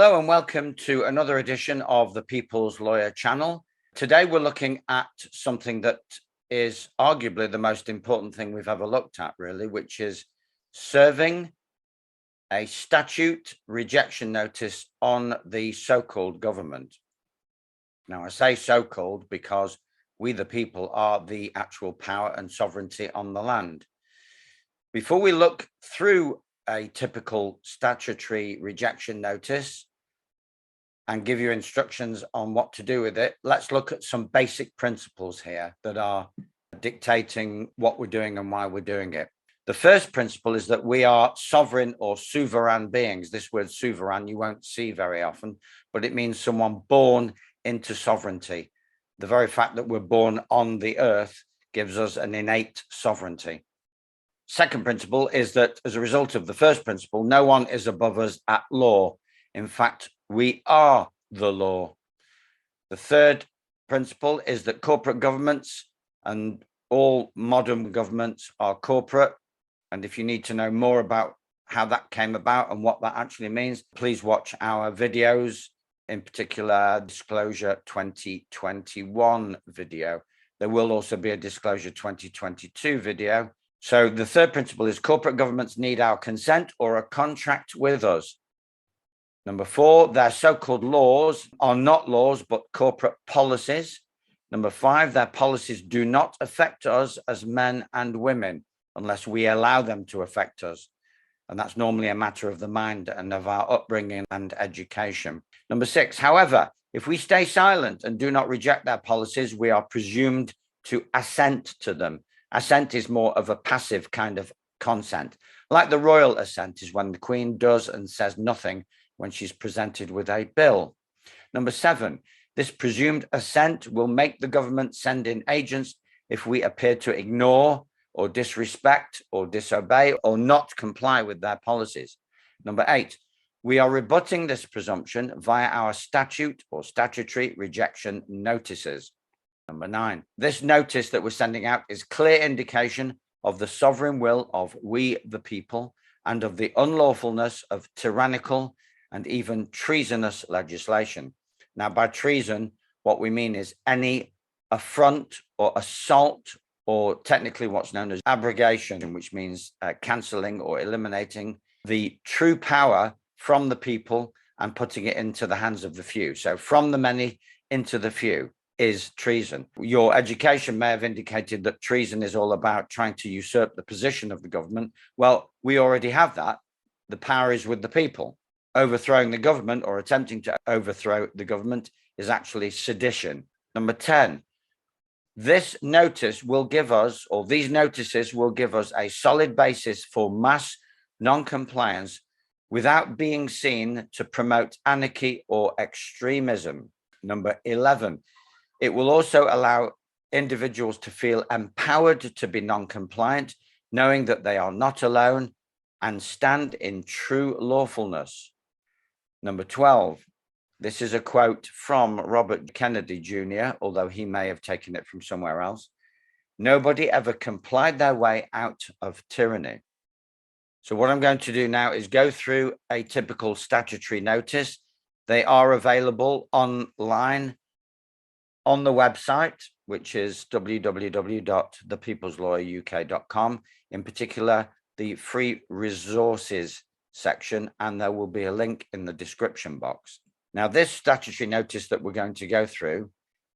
Hello and welcome to another edition of the People's Lawyer channel. Today we're looking at something that is arguably the most important thing we've ever looked at, really, which is serving a statute rejection notice on the so-called government. Now, I say so-called because we, the people, are the actual power and sovereignty on the land. Before we look through a typical statutory rejection notice and give you instructions on what to do with it, let's look at some basic principles here that are dictating what we're doing and why we're doing it. The first principle is that we are sovereign or sovereign beings. This word sovereign you won't see very often, but it means someone born into sovereignty. The very fact that we're born on the earth gives us an innate sovereignty. Second principle is that as a result of the first principle, no one is above us at law. In fact, we are the law. The third principle is that corporate governments and all modern governments are corporate. And if you need to know more about how that came about and what that actually means, please watch our videos, in particular Disclosure 2021 video. There will also be a Disclosure 2022 video. So the third principle is corporate governments need our consent or a contract with us. Number four, their so-called laws are not laws, but corporate policies. Number five, their policies do not affect us as men and women unless we allow them to affect us. And that's normally a matter of the mind and of our upbringing and education. Number six, however, if we stay silent and do not reject their policies, we are presumed to assent to them. Assent is more of a passive kind of consent. Like the royal assent is when the Queen does and says nothing when she's presented with a bill. Number seven, this presumed assent will make the government send in agents if we appear to ignore or disrespect or disobey or not comply with their policies. Number eight, we are rebutting this presumption via our statute or statutory rejection notices. Number nine, this notice that we're sending out is clear indication of the sovereign will of we, the people, and of the unlawfulness of tyrannical and even treasonous legislation. Now, by treason, what we mean is any affront or assault, or technically what's known as abrogation, which means cancelling or eliminating the true power from the people and putting it into the hands of the few. So from the many into the few is treason. Your education may have indicated that treason is all about trying to usurp the position of the government. Well, we already have that. The power is with the people. Overthrowing the government or attempting to overthrow the government is actually sedition. Number 10, this notice will give us, or these notices will give us a solid basis for mass non-compliance without being seen to promote anarchy or extremism. Number 11, it will also allow individuals to feel empowered to be non-compliant, knowing that they are not alone and stand in true lawfulness. Number 12, this is a quote from Robert Kennedy Jr., although he may have taken it from somewhere else. Nobody ever complied their way out of tyranny. So what I'm going to do now is go through a typical statutory notice. They are available online on the website, which is www.thepeopleslawyeruk.com, in particular, the free resources section, and there will be a link in the description box. Now, this statutory notice that we're going to go through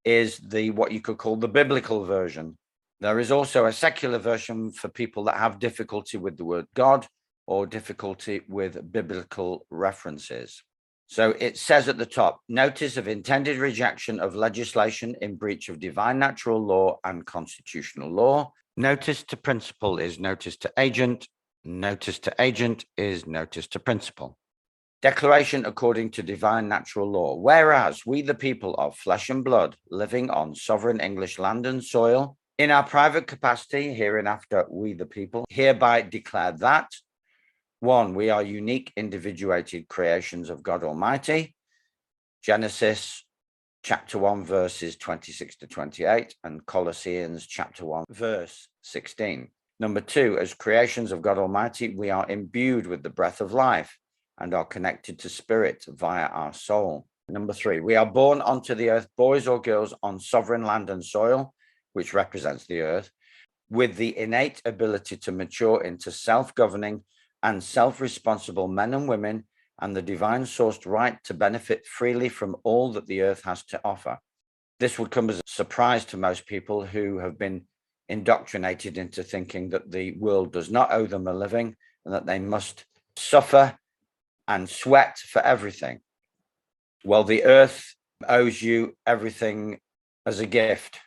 is what you could call the biblical version. There is also a secular version for people that have difficulty with the word God or difficulty with biblical references. So it says at the top, notice of intended rejection of legislation in breach of divine natural law and constitutional law. Notice to principal is notice to agent. Notice to agent is notice to principal. Declaration according to divine natural law. Whereas we, the people of flesh and blood, living on sovereign English land and soil, in our private capacity, hereinafter we, the people, hereby declare that 1, we are unique individuated creations of God Almighty. Genesis chapter 1, verses 26 to 28, and Colossians chapter 1, verse 16. Number 2, as creations of God Almighty, we are imbued with the breath of life and are connected to spirit via our soul. Number 3, we are born onto the earth, boys or girls, on sovereign land and soil, which represents the earth, with the innate ability to mature into self-governing and self-responsible men and women, and the divine sourced right to benefit freely from all that the earth has to offer. This would come as a surprise to most people who have been indoctrinated into thinking that the world does not owe them a living and that they must suffer and sweat for everything. Well, the earth owes you everything as a gift,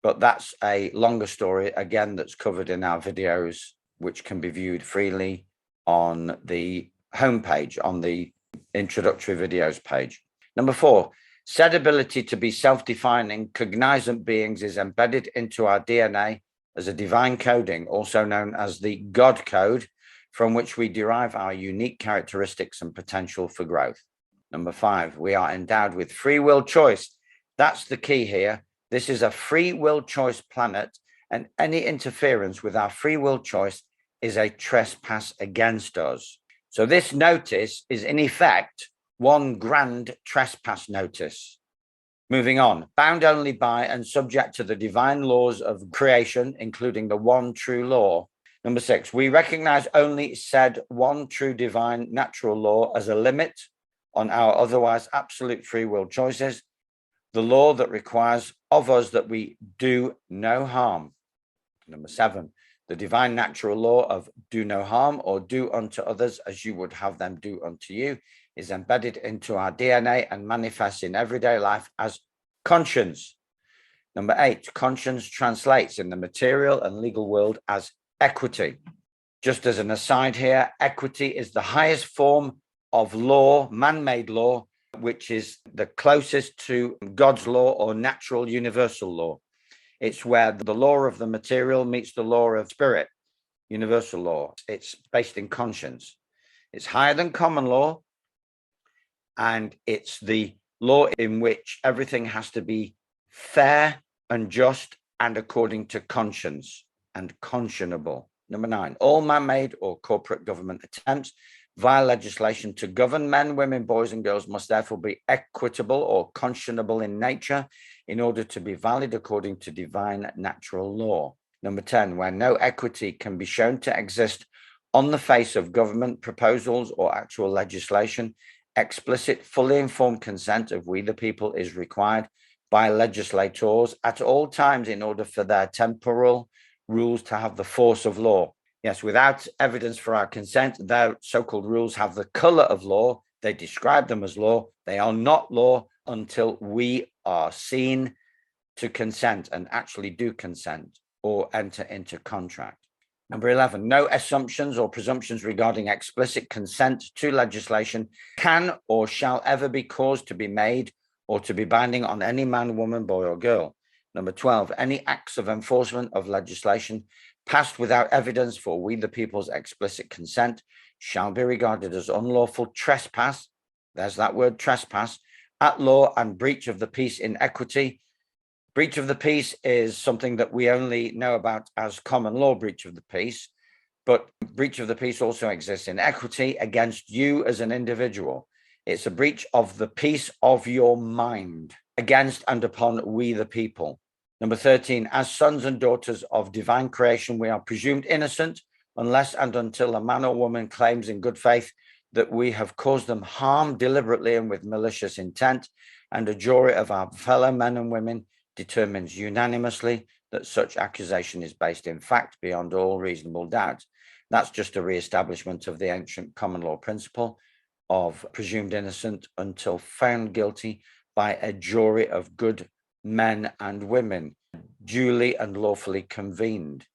but that's a longer story, again, that's covered in our videos, which can be viewed freely on the homepage, on the introductory videos page. Number 4, said ability to be self-defining, cognizant beings is embedded into our DNA as a divine coding, also known as the God code, from which we derive our unique characteristics and potential for growth. Number 5, we are endowed with free will choice. That's the key here. This is a free will choice planet, and any interference with our free will choice is a trespass against us. So this notice is in effect one grand trespass notice. Moving on, bound only by and subject to the divine laws of creation, including the one true law. Number 6, we recognize only said one true divine natural law as a limit on our otherwise absolute free will choices, the law that requires of us that we do no harm. Number 7, the divine natural law of do no harm or do unto others as you would have them do unto you is embedded into our DNA and manifests in everyday life as conscience. Number 8, conscience translates in the material and legal world as equity. Just as an aside here, equity is the highest form of law, man-made law, which is the closest to God's law or natural universal law. It's where the law of the material meets the law of spirit, universal law. It's based in conscience. It's higher than common law, and it's the law in which everything has to be fair and just and according to conscience and conscionable. Number 9, all man-made or corporate government attempts via legislation to govern men, women, boys, and girls must therefore be equitable or conscionable in nature in order to be valid according to divine natural law. Number 10, where no equity can be shown to exist on the face of government proposals or actual legislation, explicit, fully informed consent of we the people is required by legislators at all times in order for their temporal rules to have the force of law. Yes, without evidence for our consent, their so-called rules have the color of law. They describe them as law. They are not law until we are seen to consent and actually do consent or enter into contract. Number 11, no assumptions or presumptions regarding explicit consent to legislation can or shall ever be caused to be made or to be binding on any man, woman, boy, or girl. Number 12, any acts of enforcement of legislation passed without evidence for we the people's explicit consent shall be regarded as unlawful trespass, there's that word trespass, at law and breach of the peace in equity. Breach of the peace is something that we only know about as common law breach of the peace, but breach of the peace also exists in equity against you as an individual. It's a breach of the peace of your mind against and upon we the people. Number 13, as sons and daughters of divine creation, we are presumed innocent unless and until a man or woman claims in good faith that we have caused them harm deliberately and with malicious intent, and a jury of our fellow men and women determines unanimously that such accusation is based in fact beyond all reasonable doubt. That's just a re-establishment of the ancient common law principle of presumed innocent until found guilty by a jury of good men and women, duly and lawfully convened.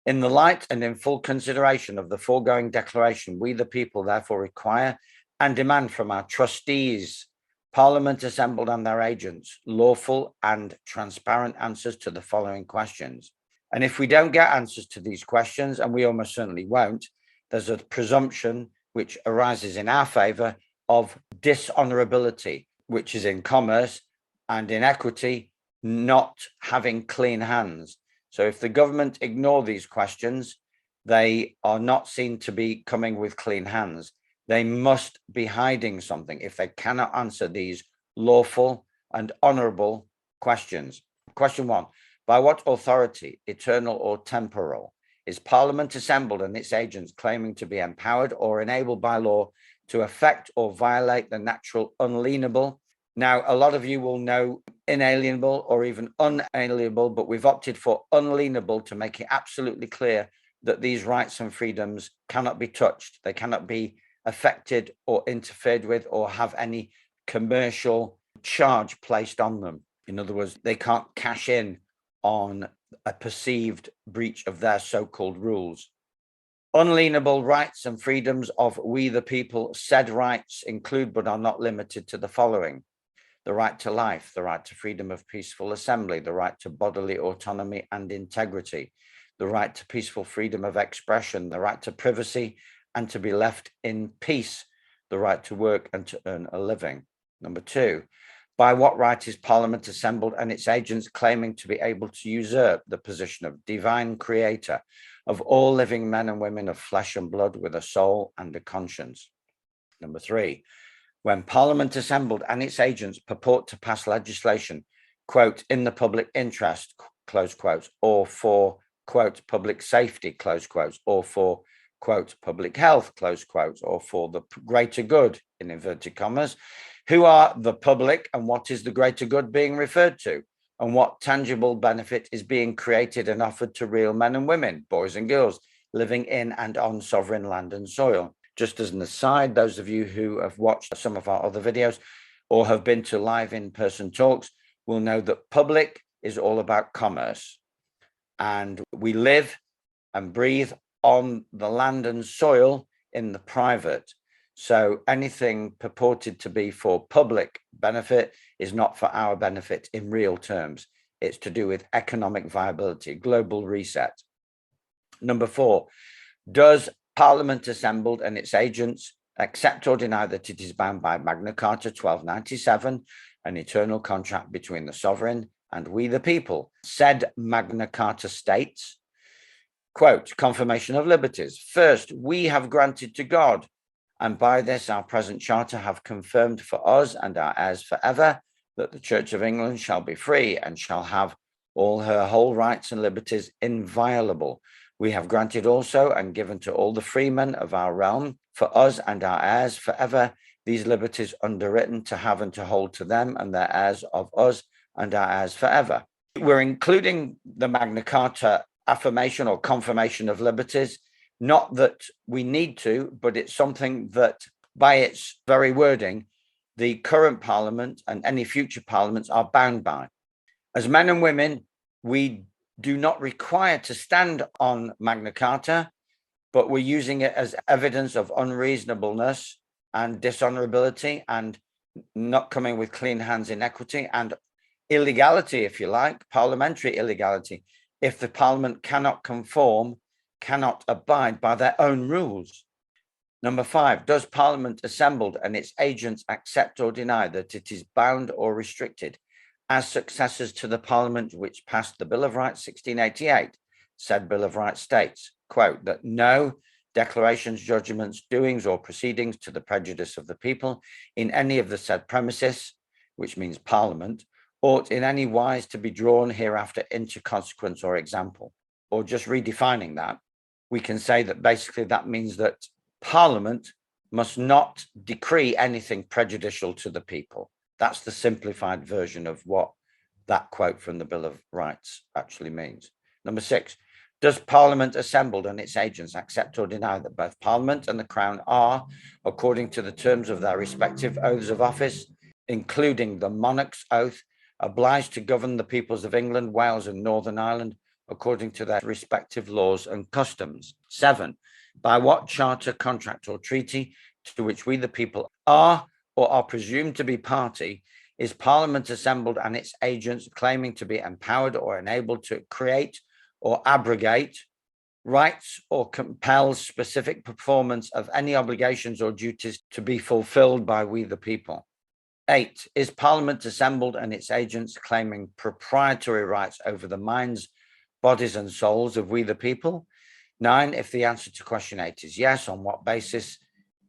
In the light and in full consideration of the foregoing declaration, we the people therefore require and demand from our trustees, Parliament assembled and their agents, lawful and transparent answers to the following questions. And if we don't get answers to these questions, and we almost certainly won't, there's a presumption which arises in our favor of dishonorability, which is in commerce, and in equity, not having clean hands. So if the government ignore these questions, they are not seen to be coming with clean hands. They must be hiding something if they cannot answer these lawful and honorable questions. Question 1. By what authority, eternal or temporal, is Parliament assembled and its agents claiming to be empowered or enabled by law to affect or violate the natural unalienable? Now, a lot of you will know inalienable or even unalienable, but we've opted for unalienable to make it absolutely clear that these rights and freedoms cannot be touched. They cannot be affected or interfered with or have any commercial charge placed on them. In other words, they can't cash in on a perceived breach of their so-called rules. Unalienable rights and freedoms of we the people. Said rights include but are not limited to the following: the right to life, the right to freedom of peaceful assembly, the right to bodily autonomy and integrity, the right to peaceful freedom of expression, the right to privacy and to be left in peace, the right to work and to earn a living. Number 2, by what right is Parliament assembled and its agents claiming to be able to usurp the position of divine creator of all living men and women of flesh and blood with a soul and a conscience? Number 3, when Parliament assembled and its agents purport to pass legislation, quote, in the public interest, close quotes, or for, quote, public safety, close quotes, or for, quote, public health, close quotes, or for the greater good, in inverted commas, who are the public and what is the greater good being referred to? And what tangible benefit is being created and offered to real men and women, boys and girls, living in and on sovereign land and soil? Just as an aside, those of you who have watched some of our other videos or have been to live in-person talks will know that public is all about commerce. And we live and breathe on the land and soil in the private. So anything purported to be for public benefit is not for our benefit in real terms. It's to do with economic viability, global reset. Number 4, does Parliament assembled and its agents accept or deny that it is bound by Magna Carta 1297, an eternal contract between the sovereign and we the people? Said Magna Carta states, quote, confirmation of liberties. First, we have granted to God, and by this our present charter have confirmed for us and our heirs forever, that the Church of England shall be free and shall have all her whole rights and liberties inviolable. We have granted also and given to all the freemen of our realm for us and our heirs forever these liberties underwritten to have and to hold to them and their heirs of us and our heirs forever. We're including the Magna Carta affirmation or confirmation of liberties, not that we need to, but it's something that by its very wording, the current Parliament and any future parliaments are bound by. As men and women, we do not require to stand on Magna Carta, but we're using it as evidence of unreasonableness and dishonorability and not coming with clean hands in equity and illegality, if you like, parliamentary illegality, if the Parliament cannot conform, cannot abide by their own rules. Number 5, does Parliament assembled and its agents accept or deny that it is bound or restricted as successors to the Parliament which passed the Bill of Rights 1688? Said Bill of Rights states, quote, that no declarations, judgments, doings or proceedings to the prejudice of the people in any of the said premises, which means Parliament, ought in any wise to be drawn hereafter into consequence or example. Or just redefining that, we can say that basically that means that Parliament must not decree anything prejudicial to the people. That's the simplified version of what that quote from the Bill of Rights actually means. Number 6, does Parliament assembled and its agents accept or deny that both Parliament and the Crown are, according to the terms of their respective oaths of office, including the monarch's oath, obliged to govern the peoples of England, Wales and Northern Ireland according to their respective laws and customs? 7, by what charter, contract or treaty to which we the people are or are presumed to be party is Parliament assembled and its agents claiming to be empowered or enabled to create or abrogate rights or compel specific performance of any obligations or duties to be fulfilled by we the people? 8, is Parliament assembled and its agents claiming proprietary rights over the minds, bodies and souls of we the people? 9, if the answer to question 8 is yes, on what basis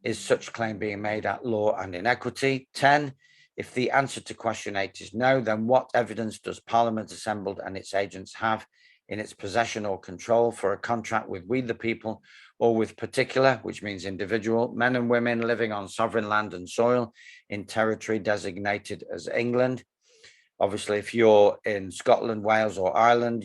is such claim being made at law and in equity? 10. If the answer to question 8 is no, then what evidence does Parliament assembled and its agents have in its possession or control for a contract with we the people or with particular, which means individual, men and women living on sovereign land and soil in territory designated as England? Obviously, if you're in Scotland, Wales, or Ireland,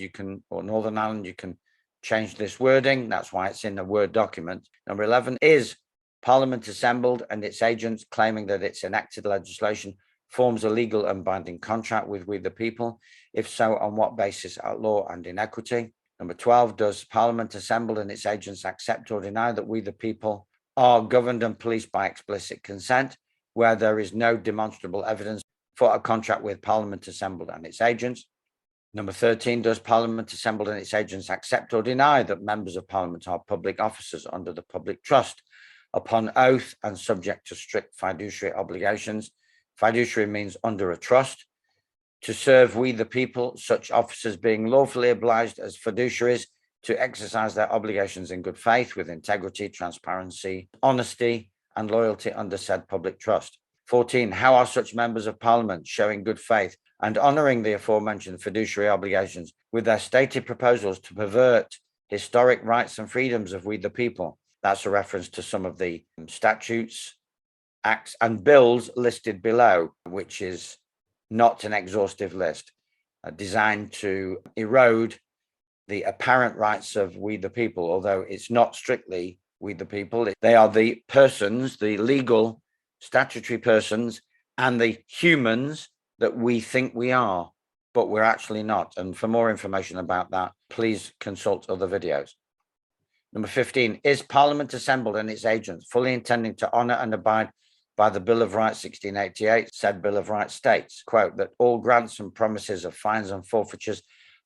or Northern Ireland, you can change this wording. That's why it's in the Word document. Number 11, is Parliament assembled and its agents claiming that its enacted legislation forms a legal and binding contract with we the people? If so, on what basis, at law and in equity? Number 12, does Parliament assembled and its agents accept or deny that we the people are governed and policed by explicit consent, where there is no demonstrable evidence for a contract with Parliament assembled and its agents? Number 13, does Parliament assembled and its agents accept or deny that members of Parliament are public officers under the public trust upon oath and subject to strict fiduciary obligations? Fiduciary means under a trust. To serve we the people, such officers being lawfully obliged as fiduciaries to exercise their obligations in good faith with integrity, transparency, honesty, and loyalty under said public trust. 14, how are such members of Parliament showing good faith and honouring the aforementioned fiduciary obligations with their stated proposals to pervert historic rights and freedoms of we the people? That's a reference to some of the statutes, acts, and bills listed below, which is not an exhaustive list, designed to erode the apparent rights of we the people, although it's not strictly we the people. They are the persons, the legal statutory persons, and the humans that we think we are, but we're actually not. And for more information about that, please consult other videos. Number 15, is Parliament assembled and its agents fully intending to honour and abide by the Bill of Rights 1688? Said Bill of Rights states, quote, that all grants and promises of fines and forfeitures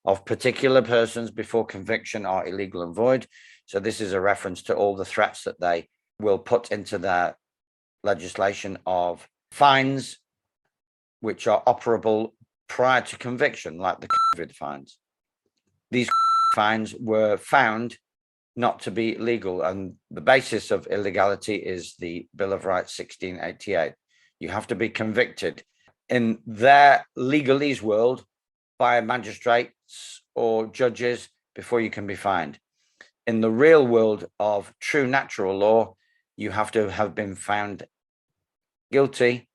of particular persons before conviction are illegal and void. So this is a reference to all the threats that they will put into their legislation of fines, which are operable prior to conviction, like the COVID fines. These fines were found not to be legal, and the basis of illegality is the Bill of Rights 1688. You have to be convicted in their legalese world by magistrates or judges before you can be fined. In the real world of true natural law, you have to have been found guilty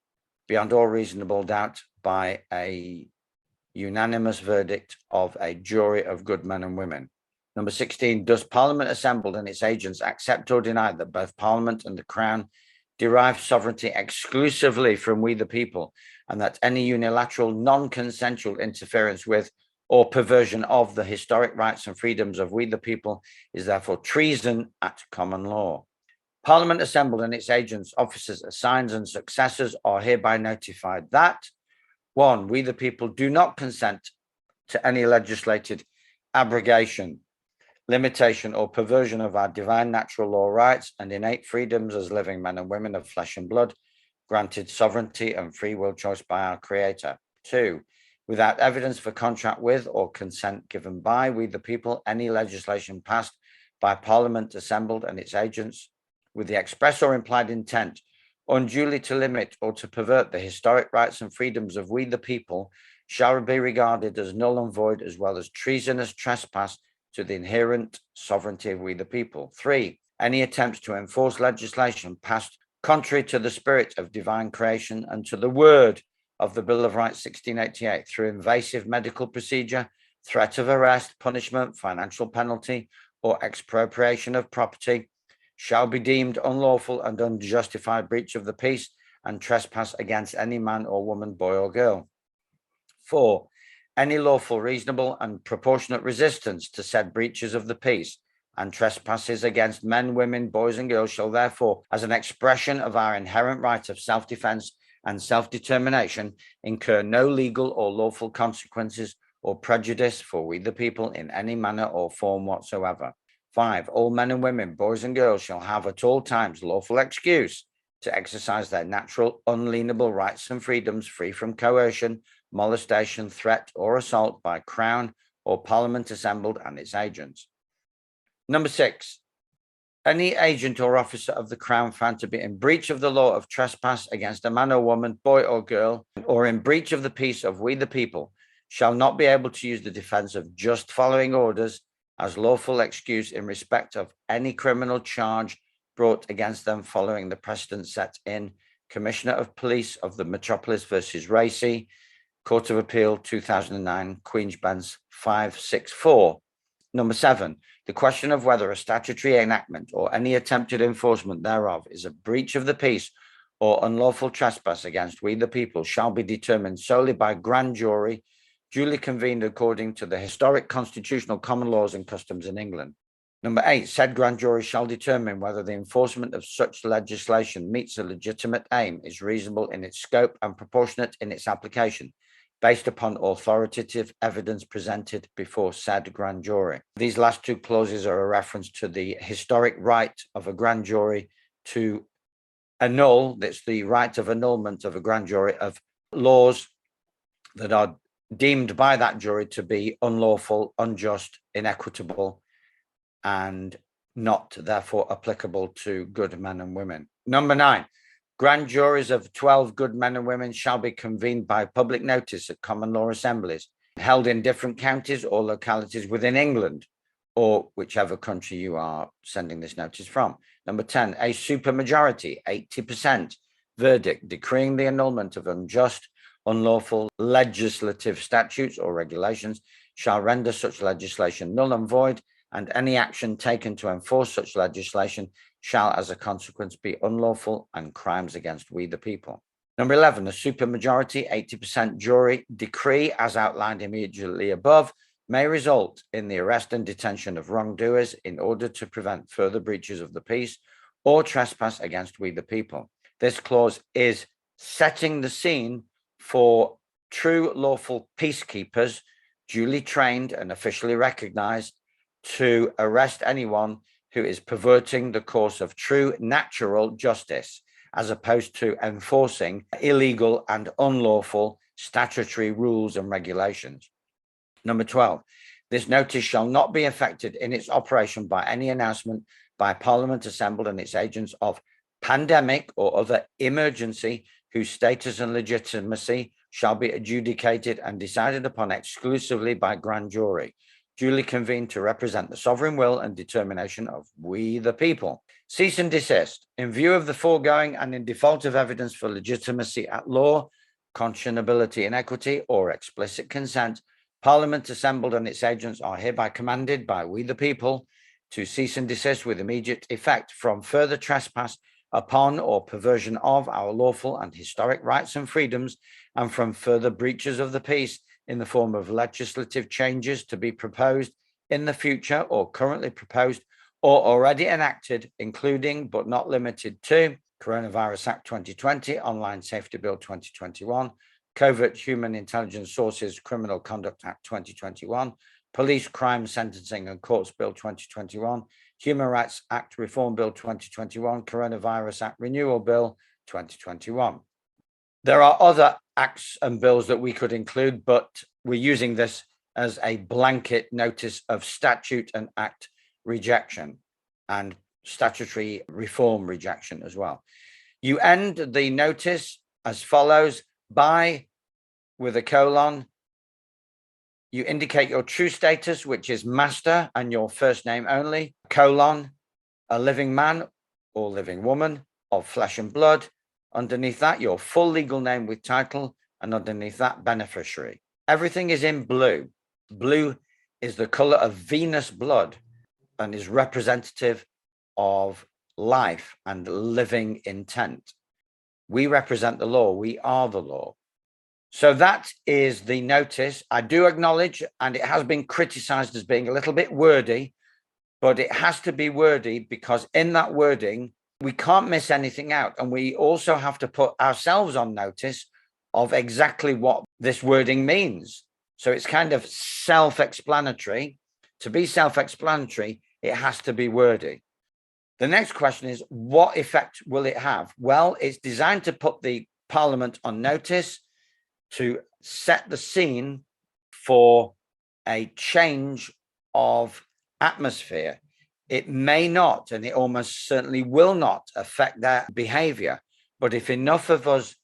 beyond all reasonable doubt by a unanimous verdict of a jury of good men and women. Number 16, does Parliament assembled and its agents accept or deny that both Parliament and the Crown derive sovereignty exclusively from we the people, and that any unilateral non-consensual interference with or perversion of the historic rights and freedoms of we the people is therefore treason at common law? Parliament assembled and its agents, officers, assigns, and successors are hereby notified that 1, we the people do not consent to any legislated abrogation, limitation, or perversion of our divine natural law rights and innate freedoms as living men and women of flesh and blood, granted sovereignty and free will choice by our Creator. 2, without evidence for contract with or consent given by we the people, any legislation passed by Parliament assembled and its agents with the express or implied intent unduly to limit or to pervert the historic rights and freedoms of we the people shall be regarded as null and void, as well as treasonous trespass to the inherent sovereignty of we the people. 3, any attempts to enforce legislation passed contrary to the spirit of divine creation and to the word of the Bill of Rights 1688 through invasive medical procedure, threat of arrest, punishment, financial penalty, or expropriation of property shall be deemed unlawful and unjustified breach of the peace and trespass against any man or woman, boy or girl. 4, any lawful, reasonable, and proportionate resistance to said breaches of the peace and trespasses against men, women, boys, and girls shall therefore, as an expression of our inherent right of self-defense and self-determination, incur no legal or lawful consequences or prejudice for we the people in any manner or form whatsoever. 5, all men and women, boys and girls shall have at all times lawful excuse to exercise their natural, unalienable rights and freedoms free from coercion, molestation, threat, or assault by Crown or Parliament assembled and its agents. Number 6, Any agent or officer of the Crown found to be in breach of the law of trespass against a man or woman, boy or girl, or in breach of the peace of we the people, shall not be able to use the defence of just following orders as lawful excuse in respect of any criminal charge brought against them following the precedent set in Commissioner of Police of the Metropolis versus Racy, Court of Appeal 2009, Queen's Bench 564. Number 7, the question of whether a statutory enactment or any attempted enforcement thereof is a breach of the peace or unlawful trespass against we the people shall be determined solely by grand jury duly convened according to the historic constitutional common laws and customs in England. Number 8, said grand jury shall determine whether the enforcement of such legislation meets a legitimate aim, is reasonable in its scope and proportionate in its application, based upon authoritative evidence presented before said grand jury. These last two clauses are a reference to the historic right of a grand jury to annul, that's the right of annulment of a grand jury of laws that are deemed by that jury to be unlawful, unjust, inequitable, and not therefore applicable to good men and women. Number 9, grand juries of 12 good men and women shall be convened by public notice at common law assemblies held in different counties or localities within England or whichever country you are sending this notice from. Number 10, a supermajority, 80% verdict decreeing the annulment of unjust, unlawful legislative statutes or regulations shall render such legislation null and void, and any action taken to enforce such legislation shall as a consequence be unlawful and crimes against we the people. Number 11, a supermajority 80% jury decree as outlined immediately above may result in the arrest and detention of wrongdoers in order to prevent further breaches of the peace or trespass against we the people. This clause is setting the scene for true lawful peacekeepers, duly trained and officially recognized, to arrest anyone who is perverting the course of true natural justice, as opposed to enforcing illegal and unlawful statutory rules and regulations. Number 12, this notice shall not be affected in its operation by any announcement by Parliament assembled and its agents of pandemic or other emergency whose status and legitimacy shall be adjudicated and decided upon exclusively by grand jury, duly convened to represent the sovereign will and determination of we the people. Cease and desist. In view of the foregoing and in default of evidence for legitimacy at law, conscionability in equity, or explicit consent, Parliament assembled and its agents are hereby commanded by we the people to cease and desist with immediate effect from further trespass upon or perversion of our lawful and historic rights and freedoms, and from further breaches of the peace in the form of legislative changes to be proposed in the future or currently proposed or already enacted, including but not limited to Coronavirus Act 2020, Online Safety Bill 2021, Covert Human Intelligence Sources Criminal Conduct Act 2021, Police Crime Sentencing and Courts Bill 2021, Human Rights Act Reform Bill 2021, Coronavirus Act Renewal Bill 2021. There are other acts and bills that we could include, but we're using this as a blanket notice of statute and act rejection and statutory reform rejection as well. You end the notice as follows: by, with a colon, you indicate your true status, which is master and your first name only, colon, a living man or living woman of flesh and blood. Underneath that, your full legal name with title, and underneath that, beneficiary. Everything is in blue. Blue is the color of venous blood and is representative of life and living intent. We represent the law. We are the law. So that is the notice. I do acknowledge, and it has been criticized as being a little bit wordy, but it has to be wordy because in that wording, we can't miss anything out. And we also have to put ourselves on notice of exactly what this wording means. So it's kind of self-explanatory. To be self-explanatory, it has to be wordy. The next question is, what effect will it have? Well, it's designed to put the Parliament on notice, to set the scene for a change of atmosphere It may not, and it almost certainly will not affect their behavior. But if enough of us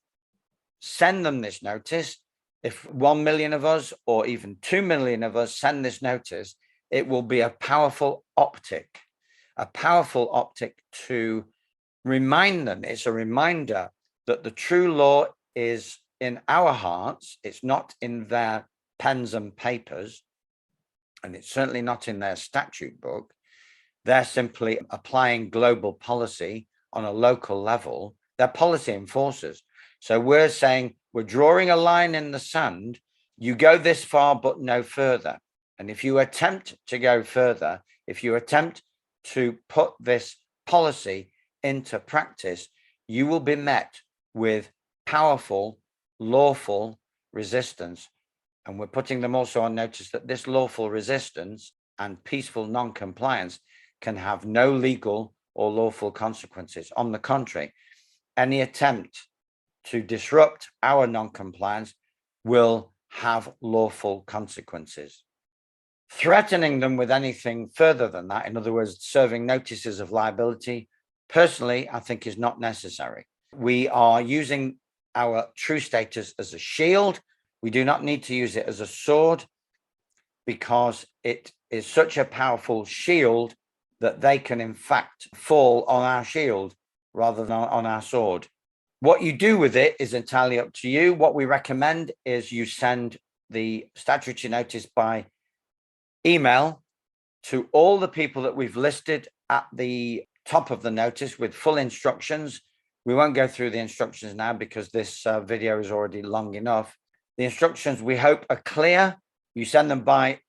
send them this notice, if 1 million of us or even 2 million of us send this notice, it will be a powerful optic to remind them. It's a reminder that the true law is in our hearts. It's not in their pens and papers, and it's certainly not in their statute book. They're simply applying global policy on a local level. They're policy enforcers. So we're saying we're drawing a line in the sand. You go this far, but no further. And if you attempt to go further, if you attempt to put this policy into practice, you will be met with powerful, lawful resistance. And we're putting them also on notice that this lawful resistance and peaceful non-compliance can have no legal or lawful consequences. On the contrary, any attempt to disrupt our non-compliance will have lawful consequences. Threatening them with anything further than that, in other words, serving notices of liability, personally, I think is not necessary. We are using our true status as a shield. We do not need to use it as a sword, because it is such a powerful shield that they can in fact fall on our shield rather than on our sword. What you do with it is entirely up to you. What we recommend is you send the statutory notice by email to all the people that we've listed at the top of the notice with full instructions. We won't go through the instructions now because this video is already long enough. The instructions, we hope, are clear. You send them by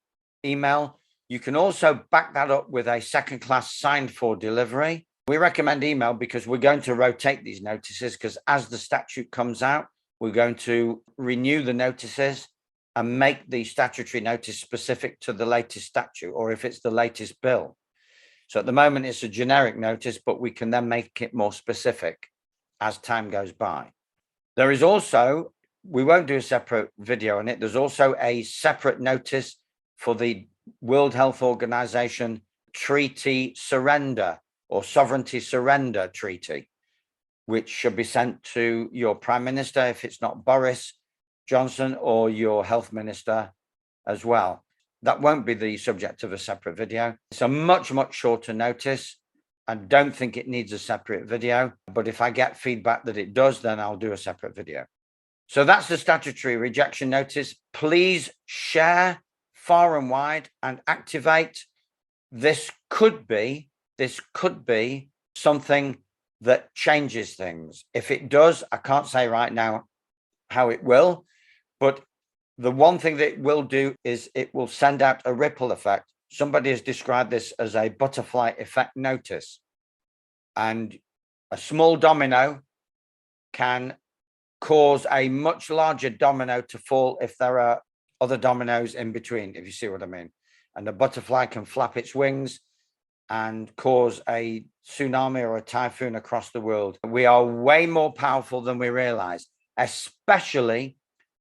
email. You can also back that up with a second class signed for delivery. We recommend email because we're going to rotate these notices, because as the statute comes out, we're going to renew the notices and make the statutory notice specific to the latest statute, or if it's the latest bill. So at the moment, it's a generic notice, but we can then make it more specific as time goes by. There is also, we won't do a separate video on it, there's also a separate notice for the World Health Organization treaty surrender or sovereignty surrender treaty, which should be sent to your Prime Minister if it's not Boris Johnson, or your health minister as well. That won't be the subject of a separate video. It's a much, much shorter notice. I don't think it needs a separate video, but if I get feedback that it does, then I'll do a separate video. So that's the statutory rejection notice. Please share far and wide and activate. This could be something that changes things. If it does, I can't say right now how it will, but the one thing that it will do is it will send out a ripple effect. Somebody has described this as a butterfly effect notice, and a small domino can cause a much larger domino to fall if there are other dominoes in between, if you see what I mean. And the butterfly can flap its wings and cause a tsunami or a typhoon across the world. We are way more powerful than we realize, especially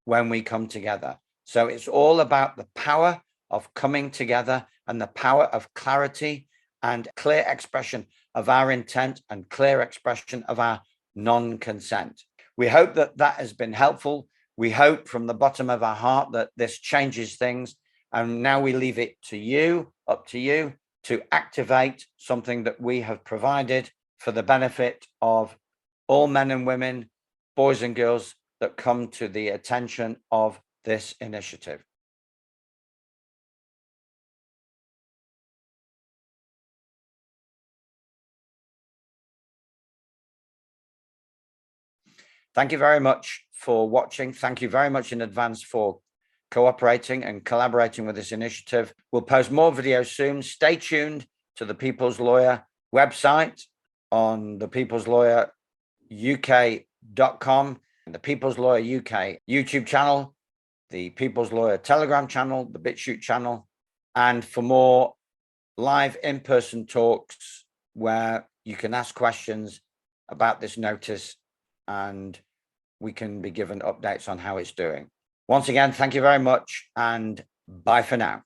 when we come together. So it's all about the power of coming together and the power of clarity and clear expression of our intent and clear expression of our non-consent. We hope that that has been helpful. We hope from the bottom of our heart that this changes things. And now we leave it to you, up to you, to activate something that we have provided for the benefit of all men and women, boys and girls that come to the attention of this initiative. Thank you very much for watching. Thank you very much in advance for cooperating and collaborating with this initiative. We'll post more videos soon. Stay tuned to the People's Lawyer website on the peopleslawyer.uk.com, the People's Lawyer UK YouTube channel, the People's Lawyer Telegram channel, the BitChute channel, and for more live in-person talks where you can ask questions about this notice and we can be given updates on how it's doing. Once again, thank you very much, and bye for now.